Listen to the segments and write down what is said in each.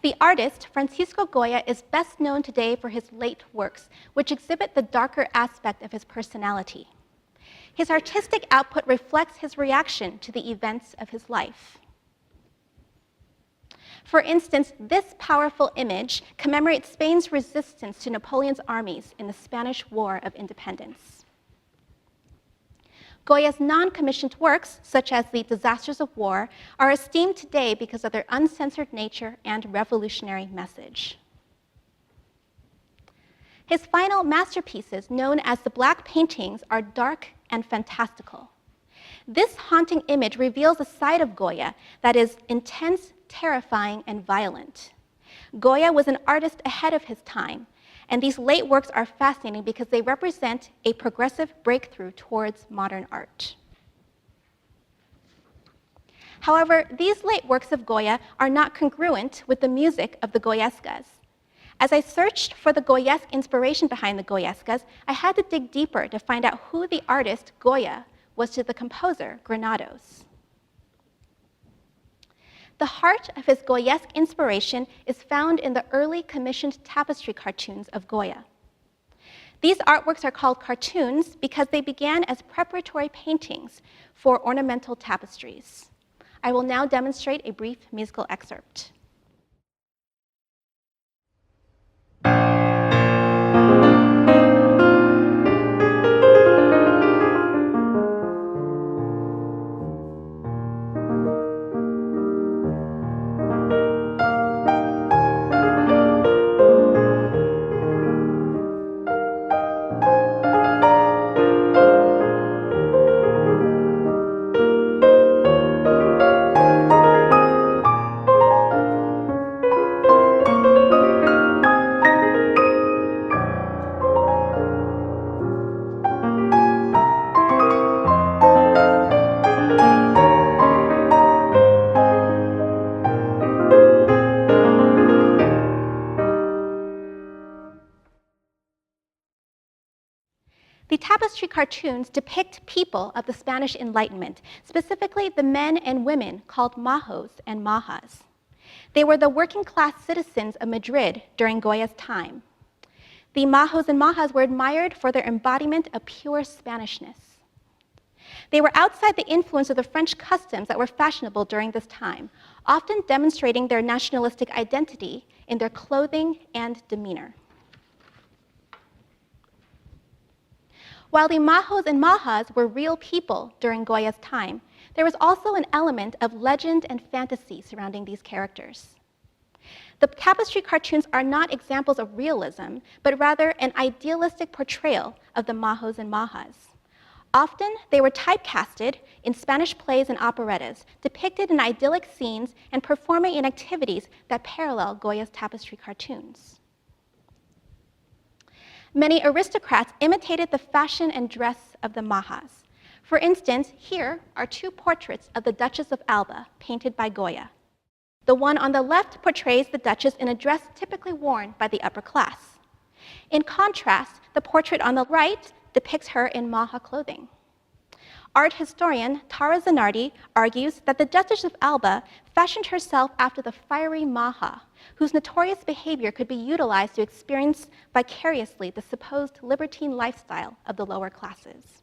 The artist, Francisco Goya, is best known today for his late works, which exhibit the darker aspect of his personality. His artistic output reflects his reaction to the events of his life. For instance, this powerful image commemorates Spain's resistance to Napoleon's armies in the Spanish War of Independence. Goya's non-commissioned works, such as The Disasters of War, are esteemed today because of their uncensored nature and revolutionary message. His final masterpieces, known as the Black Paintings, are dark and fantastical. This haunting image reveals a side of Goya that is intense, terrifying, and violent. Goya was an artist ahead of his time, and these late works are fascinating because they represent a progressive breakthrough towards modern art. However, these late works of Goya are not congruent with the music of the Goyescas. As I searched for the Goyesque inspiration behind the Goyescas, I had to dig deeper to find out who the artist Goya was to the composer Granados. The heart of his Goyesque inspiration is found in the early commissioned tapestry cartoons of Goya. These artworks are called cartoons because they began as preparatory paintings for ornamental tapestries. I will now demonstrate a brief musical excerpt. The tapestry cartoons depict people of the Spanish Enlightenment, specifically the men and women called majos and majas. They were the working-class citizens of Madrid during Goya's time. The majos and majas were admired for their embodiment of pure Spanishness. They were outside the influence of the French customs that were fashionable during this time, often demonstrating their nationalistic identity in their clothing and demeanor. While the majos and majas were real people during Goya's time, there was also an element of legend and fantasy surrounding these characters. The tapestry cartoons are not examples of realism, but rather an idealistic portrayal of the majos and majas. Often, they were typecasted in Spanish plays and operettas, depicted in idyllic scenes and performing in activities that parallel Goya's tapestry cartoons. Many aristocrats imitated the fashion and dress of the majas. For instance, here are two portraits of the Duchess of Alba, painted by Goya. The one on the left portrays the Duchess in a dress typically worn by the upper class. In contrast, the portrait on the right depicts her in maja clothing. Art historian Tara Zanardi argues that the Duchess of Alba fashioned herself after the fiery maja, whose notorious behavior could be utilized to experience vicariously the supposed libertine lifestyle of the lower classes.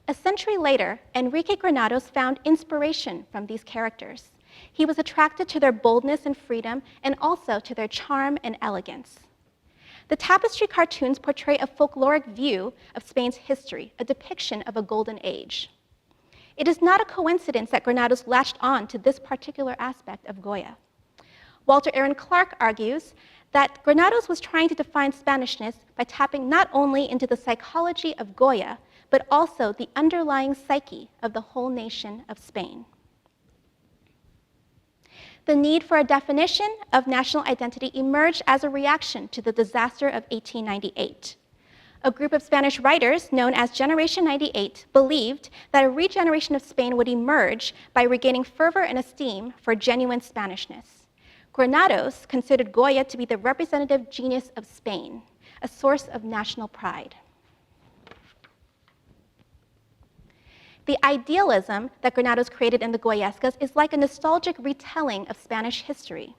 A century later, Enrique Granados found inspiration from these characters. He was attracted to their boldness and freedom, and also to their charm and elegance. The tapestry cartoons portray a folkloric view of Spain's history, a depiction of a golden age. It is not a coincidence that Granados latched on to this particular aspect of Goya. Walter Aaron Clark argues that Granados was trying to define Spanishness by tapping not only into the psychology of Goya, but also the underlying psyche of the whole nation of Spain. The need for a definition of national identity emerged as a reaction to the disaster of 1898. A group of Spanish writers known as Generation 98 believed that a regeneration of Spain would emerge by regaining fervor and esteem for genuine Spanishness. Granados considered Goya to be the representative genius of Spain, a source of national pride. The idealism that Granados created in the Goyescas is like a nostalgic retelling of Spanish history.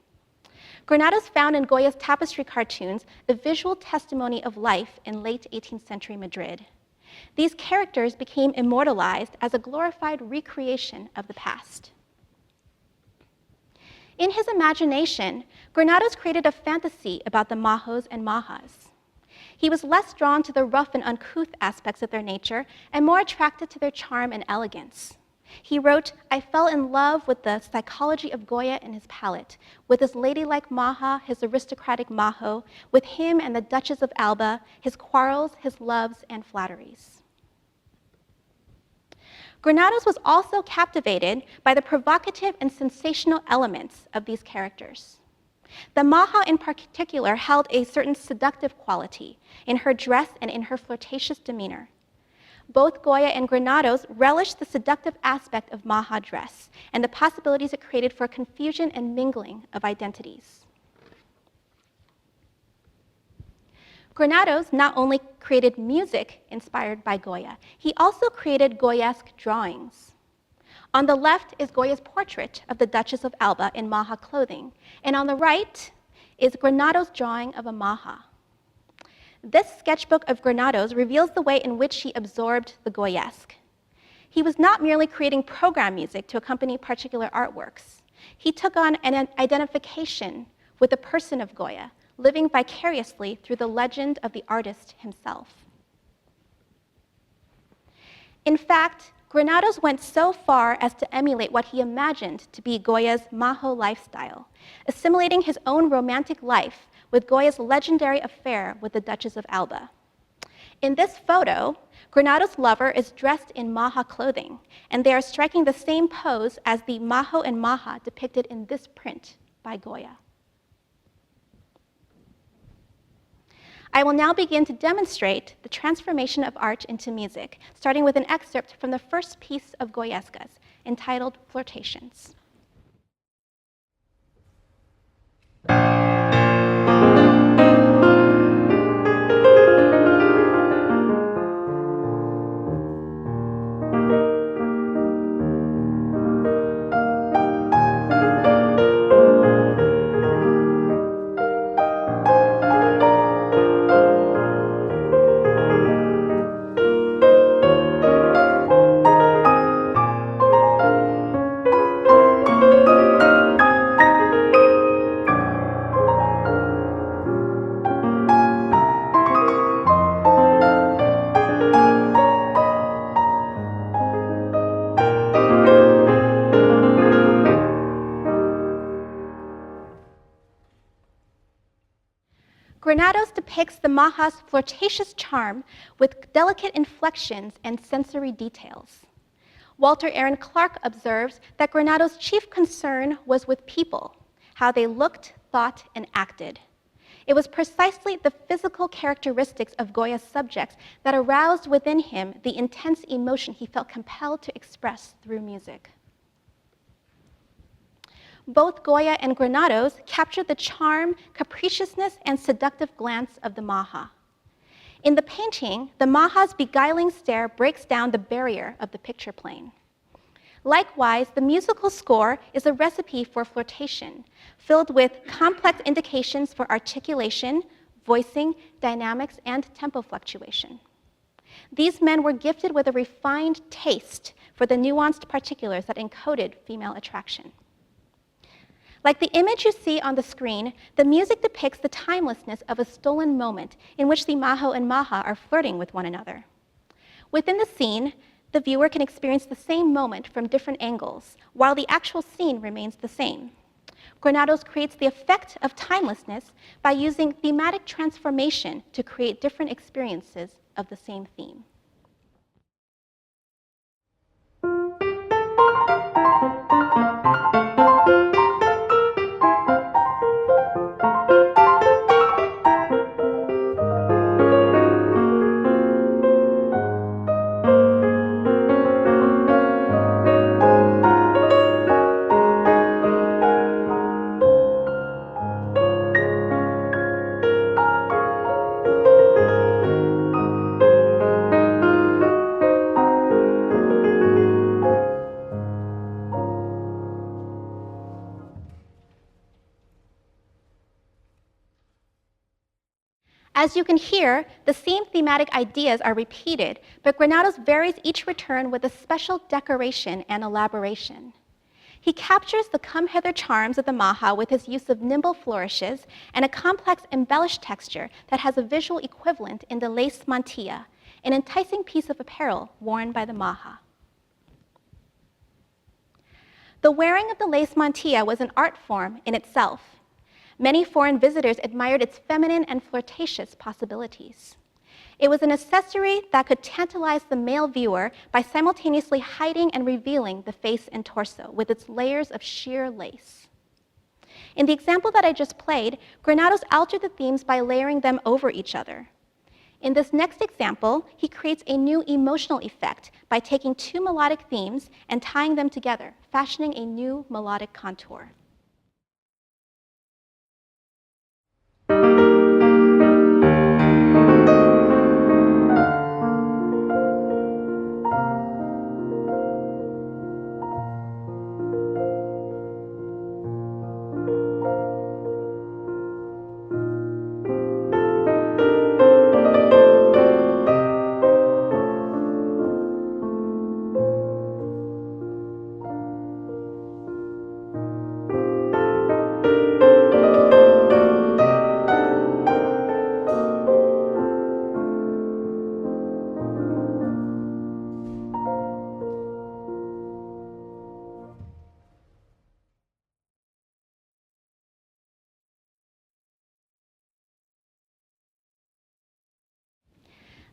Granados found in Goya's tapestry cartoons a visual testimony of life in late 18th century Madrid. These characters became immortalized as a glorified recreation of the past. In his imagination, Granados created a fantasy about the majos and majas. He was less drawn to the rough and uncouth aspects of their nature and more attracted to their charm and elegance. He wrote, "I fell in love with the psychology of Goya and his palette, with his ladylike maja, his aristocratic majo, with him and the Duchess of Alba, his quarrels, his loves, and flatteries." Granados was also captivated by the provocative and sensational elements of these characters. The maja in particular held a certain seductive quality in her dress and in her flirtatious demeanor. Both Goya and Granados relished the seductive aspect of maja dress and the possibilities it created for confusion and mingling of identities. Granados not only created music inspired by Goya, he also created Goyesque drawings. On the left is Goya's portrait of the Duchess of Alba in maja clothing, and on the right is Granados' drawing of a maja. This sketchbook of Granados reveals the way in which he absorbed the Goyesque. He was not merely creating program music to accompany particular artworks. He took on an identification with the person of Goya, living vicariously through the legend of the artist himself. In fact, Granados went so far as to emulate what he imagined to be Goya's majo lifestyle, assimilating his own romantic life with Goya's legendary affair with the Duchess of Alba. In this photo, Granados' lover is dressed in maja clothing, and they are striking the same pose as the majo and maja depicted in this print by Goya. I will now begin to demonstrate the transformation of art into music, starting with an excerpt from the first piece of Goyescas, entitled Flirtations. Granados depicts the maja's flirtatious charm with delicate inflections and sensory details. Walter Aaron Clark observes that Granados' chief concern was with people, how they looked, thought, and acted. It was precisely the physical characteristics of Goya's subjects that aroused within him the intense emotion he felt compelled to express through music. Both Goya and Granados captured the charm, capriciousness, and seductive glance of the maja. In the painting, the maja's beguiling stare breaks down the barrier of the picture plane. Likewise, the musical score is a recipe for flirtation, filled with complex indications for articulation, voicing, dynamics, and tempo fluctuation. These men were gifted with a refined taste for the nuanced particulars that encoded female attraction. Like the image you see on the screen, the music depicts the timelessness of a stolen moment in which the majo and maja are flirting with one another. Within the scene, the viewer can experience the same moment from different angles, while the actual scene remains the same. Granados creates the effect of timelessness by using thematic transformation to create different experiences of the same theme. As you can hear, the same thematic ideas are repeated, but Granados varies each return with a special decoration and elaboration. He captures the come-hither charms of the maja with his use of nimble flourishes and a complex embellished texture that has a visual equivalent in the lace mantilla, an enticing piece of apparel worn by the maja. The wearing of the lace mantilla was an art form in itself. Many foreign visitors admired its feminine and flirtatious possibilities. It was an accessory that could tantalize the male viewer by simultaneously hiding and revealing the face and torso with its layers of sheer lace. In the example that I just played, Granados altered the themes by layering them over each other. In this next example, he creates a new emotional effect by taking two melodic themes and tying them together, fashioning a new melodic contour.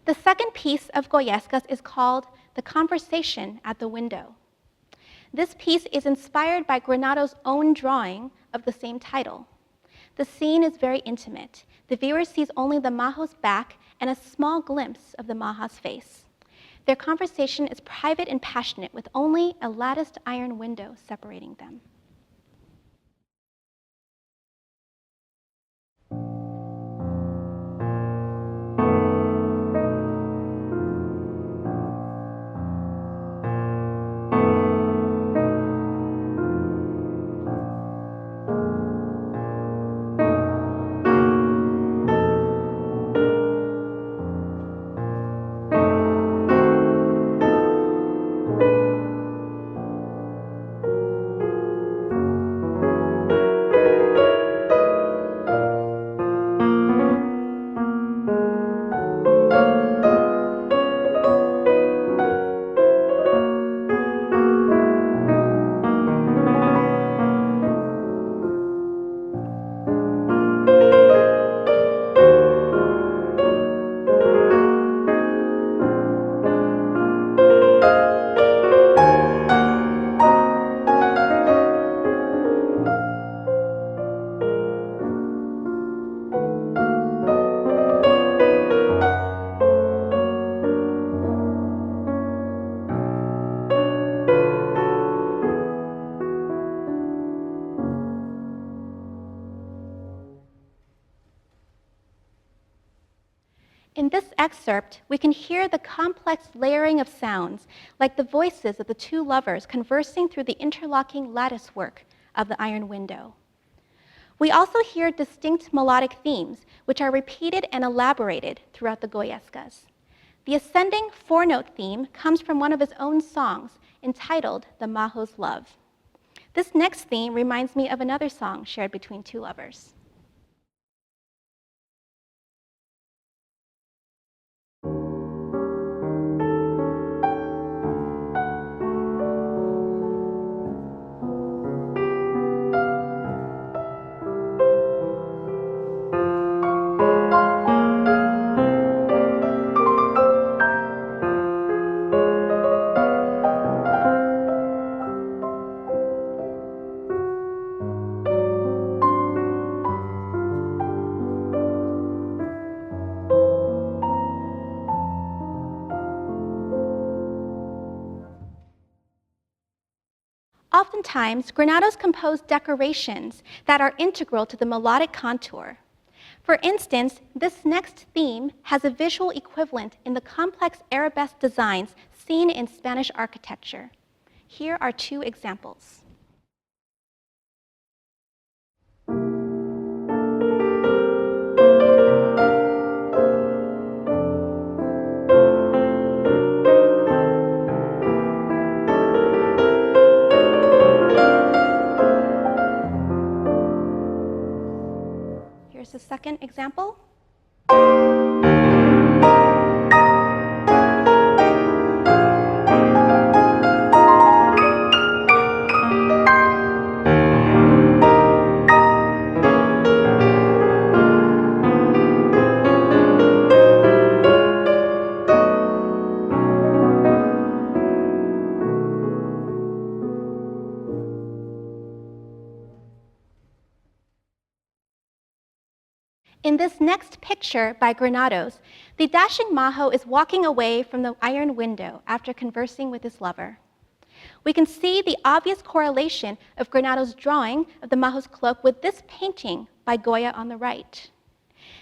The second piece of Goyescas is called The Conversation at the Window. This piece is inspired by Granados' own drawing of the same title. The scene is very intimate. The viewer sees only the majo's back and a small glimpse of the maja's face. Their conversation is private and passionate with only a latticed iron window separating them. In this excerpt, we can hear the complex layering of sounds, like the voices of the two lovers conversing through the interlocking lattice work of the iron window. We also hear distinct melodic themes, which are repeated and elaborated throughout the Goyescas. The ascending four-note theme comes from one of his own songs, entitled The Majo's Love. This next theme reminds me of another song shared between two lovers. Oftentimes, Granados composed decorations that are integral to the melodic contour. For instance, this next theme has a visual equivalent in the complex arabesque designs seen in Spanish architecture. Here are two examples. example? In this next picture by Granados, the dashing majo is walking away from the iron window after conversing with his lover. We can see the obvious correlation of Granados' drawing of the majo's cloak with this painting by Goya on the right.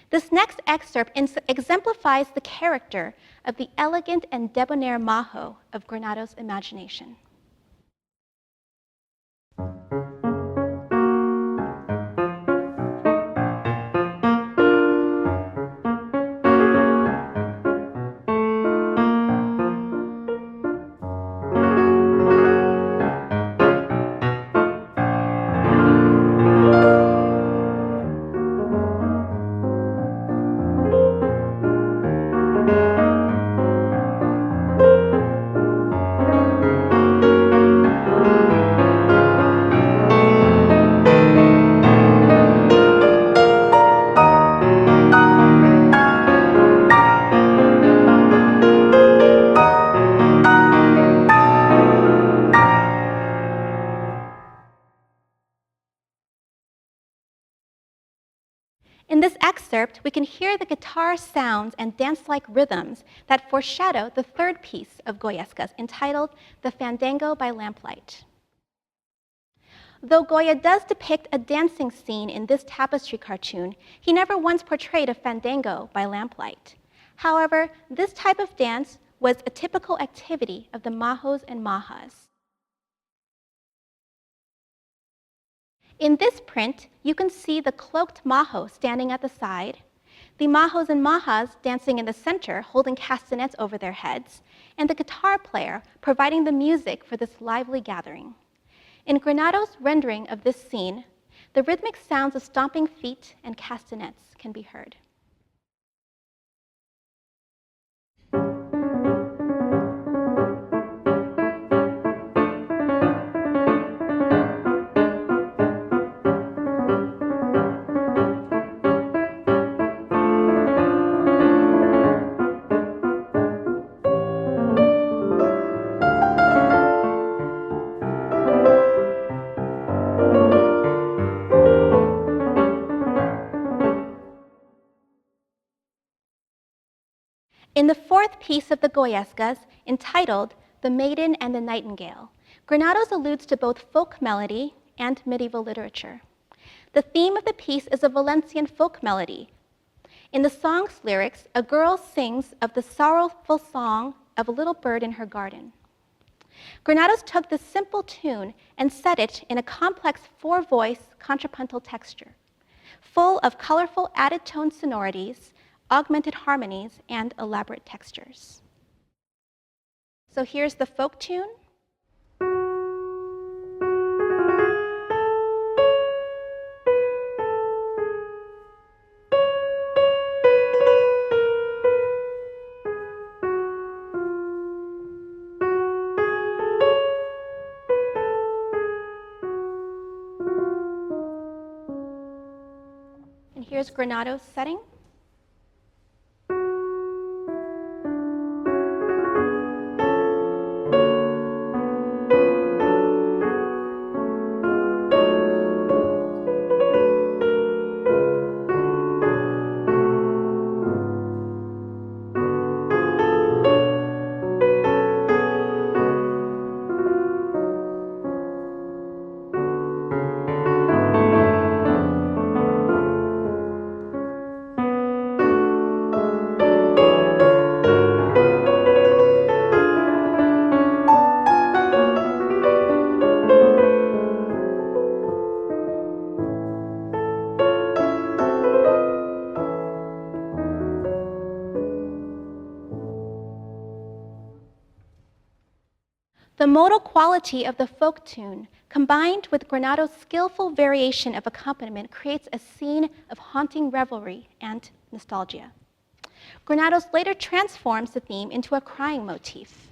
This next excerpt exemplifies the character of the elegant and debonair majo of Granados' imagination. In this excerpt, we can hear the guitar sounds and dance-like rhythms that foreshadow the third piece of Goyescas, entitled The Fandango by Lamplight. Though Goya does depict a dancing scene in this tapestry cartoon, he never once portrayed a fandango by lamplight. However, this type of dance was a typical activity of the majos and majas. In this print, you can see the cloaked majo standing at the side, the majos and majas dancing in the center, holding castanets over their heads, and the guitar player providing the music for this lively gathering. In Granados' rendering of this scene, the rhythmic sounds of stomping feet and castanets can be heard. In the fourth piece of the Goyescas, entitled The Maiden and the Nightingale, Granados alludes to both folk melody and medieval literature. The theme of the piece is a Valencian folk melody. In the song's lyrics, a girl sings of the sorrowful song of a little bird in her garden. Granados took this simple tune and set it in a complex four-voice contrapuntal texture, full of colorful added tone sonorities, augmented harmonies, and elaborate textures. So here's the folk tune. And here's Granados' setting. The modal quality of the folk tune combined with Granados' skillful variation of accompaniment, creates a scene of haunting revelry and nostalgia. Granados later transforms the theme into a crying motif.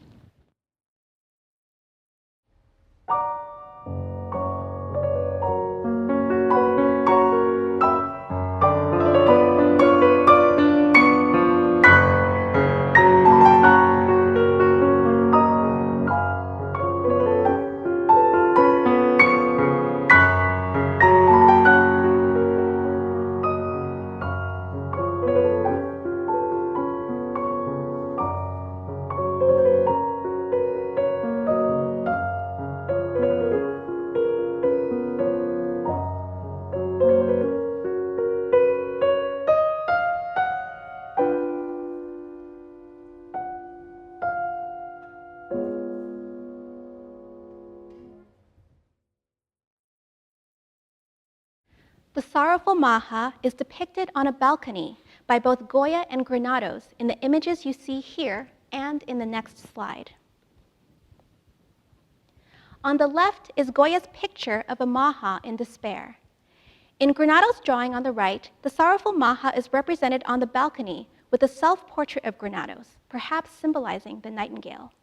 The sorrowful maja is depicted on a balcony by both Goya and Granados in the images you see here and in the next slide. On the left is Goya's picture of a maja in despair. In Granados' drawing on the right, the sorrowful maja is represented on the balcony with a self-portrait of Granados, perhaps symbolizing the nightingale.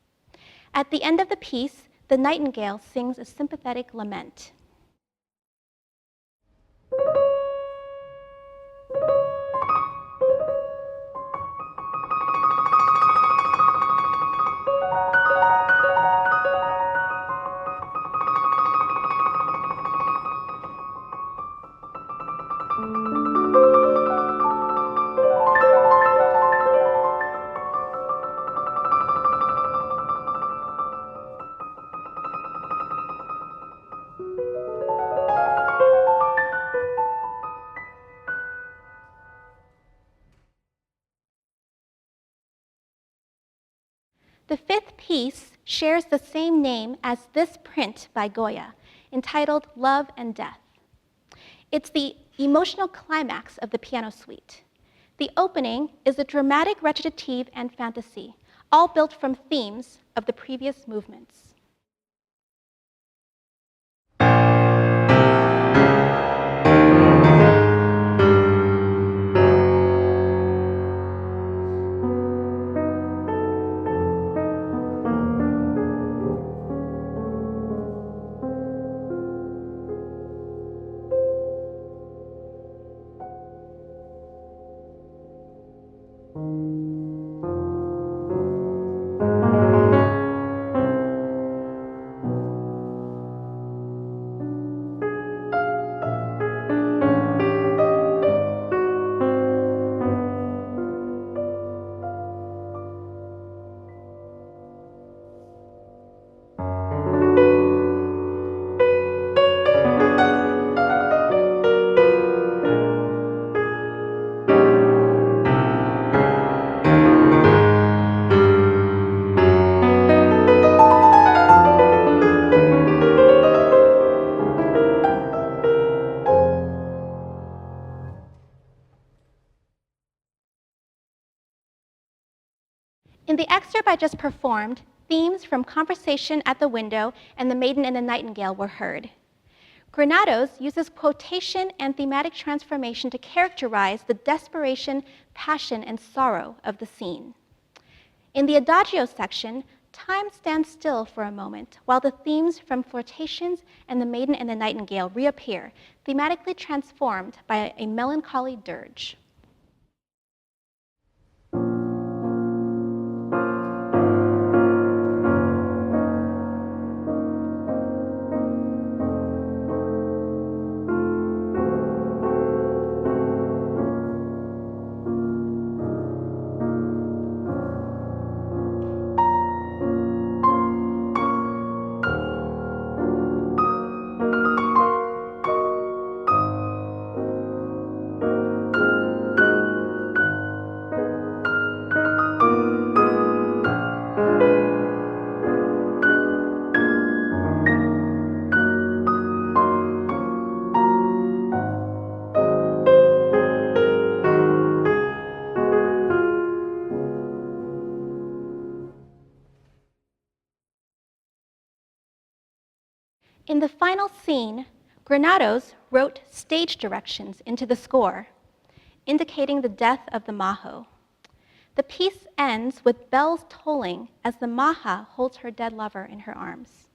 At the end of the piece, the nightingale sings a sympathetic lament. The fifth piece shares the same name as this print by Goya, entitled Love and Death. It's the emotional climax of the piano suite. The opening is a dramatic recitative and fantasy, all built from themes of the previous movements. In the excerpt I just performed, themes from Conversation at the Window and The Maiden and the Nightingale were heard. Granados uses quotation and thematic transformation to characterize the desperation, passion, and sorrow of the scene. In the Adagio section, time stands still for a moment while the themes from Flirtations and The Maiden and the Nightingale reappear, thematically transformed by a melancholy dirge. In the final scene, Granados wrote stage directions into the score, indicating the death of the majo. The piece ends with bells tolling as the maja holds her dead lover in her arms.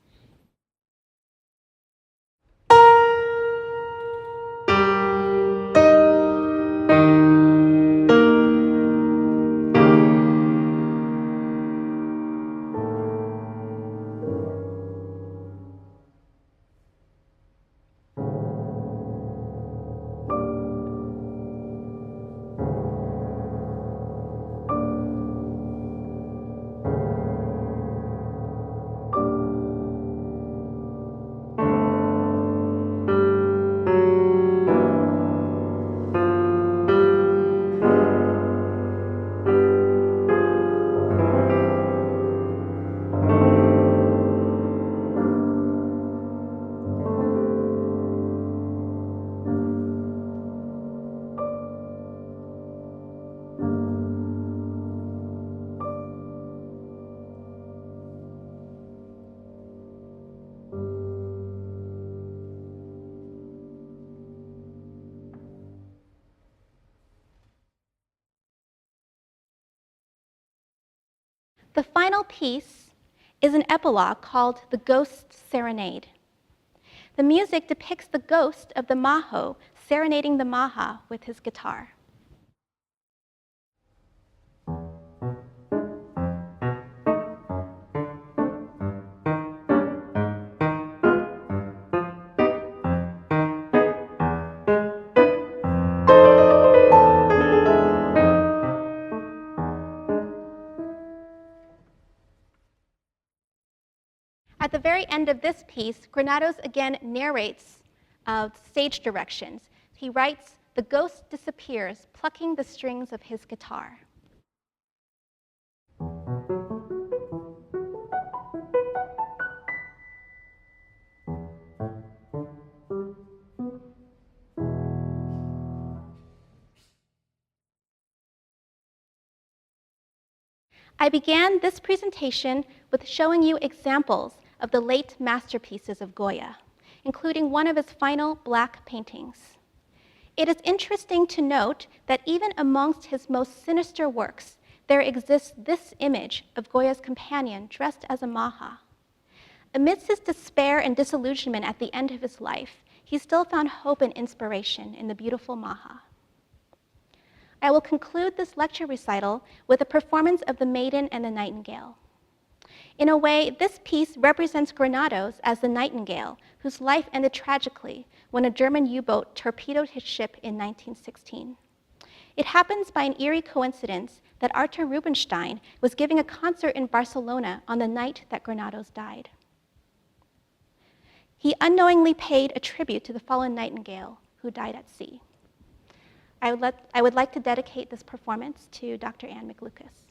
The final piece is an epilogue called The Ghost's Serenade. The music depicts the ghost of the majo serenading the maja with his guitar. At the very end of this piece, Granados again narrates stage directions. He writes, "The ghost disappears, plucking the strings of his guitar." I began this presentation with showing you examples of the late masterpieces of Goya, including one of his final black paintings. It is interesting to note that even amongst his most sinister works, there exists this image of Goya's companion dressed as a maja. Amidst his despair and disillusionment at the end of his life, he still found hope and inspiration in the beautiful maja. I will conclude this lecture recital with a performance of The Maiden and the Nightingale. In a way, this piece represents Granados as the nightingale, whose life ended tragically when a German U-boat torpedoed his ship in 1916. It happens by an eerie coincidence that Arthur Rubinstein was giving a concert in Barcelona on the night that Granados died. He unknowingly paid a tribute to the fallen nightingale who died at sea. I would like to dedicate this performance to Dr. Anne McLucas.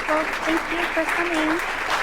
Well, thank you for coming.